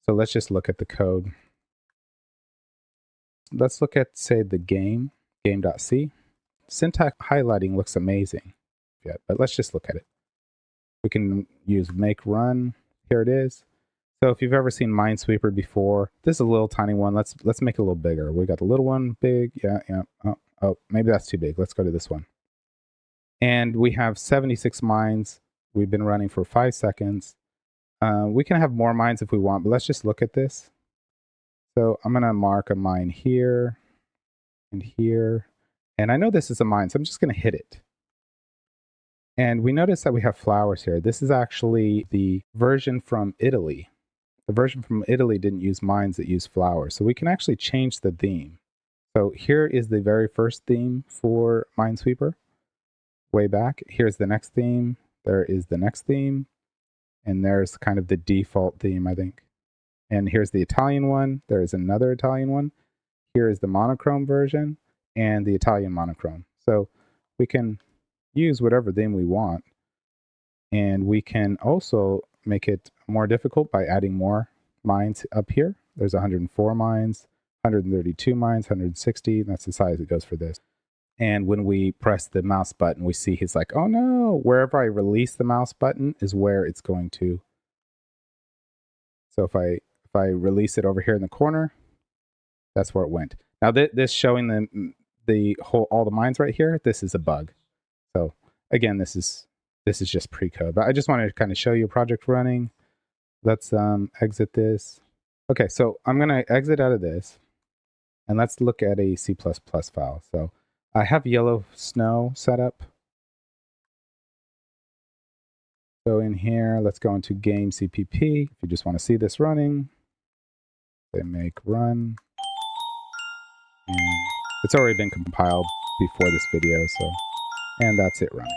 So let's just look at the code. Let's look at, say, the game.c. Syntax highlighting looks amazing, yeah, but let's just look at it. We can use make run. Here it is. So if you've ever seen Minesweeper before, this is a little tiny one. Let's make it a little bigger. We got the little one, big, yeah. Oh, maybe that's too big. Let's go to this one. And we have 76 mines. We've been running for 5 seconds. We can have more mines if we want, but let's just look at this. So I'm going to mark a mine here and here. And I know this is a mine, so I'm just going to hit it. And we notice that we have flowers here. This is actually the version from Italy. The version from Italy didn't use mines, it used flowers. So we can actually change the theme. So here is the very first theme for Minesweeper. Way back. Here's the next theme. There is the next theme. And there's kind of the default theme, I think. And here's the Italian one. There is another Italian one. Here is the monochrome version and the Italian monochrome. So we can use whatever theme we want. And we can also make it more difficult by adding more mines up here. There's 104 mines, 132 mines, 160. That's the size it goes for this. And when we press the mouse button, we see he's like, oh no, wherever I release the mouse button is where it's going to. So if I release it over here in the corner, that's where it went. Now this showing the whole all the mines right here, this is a bug. So again, this is just pre-code, but I just wanted to kind of show you a project running. Let's exit this. Okay, so I'm gonna exit out of this, and let's look at a C++ file. So I have Yellow Snow set up. So in here, let's go into game CPP. If you just want to see this running, say make run. And it's already been compiled before this video, so, and that's it running.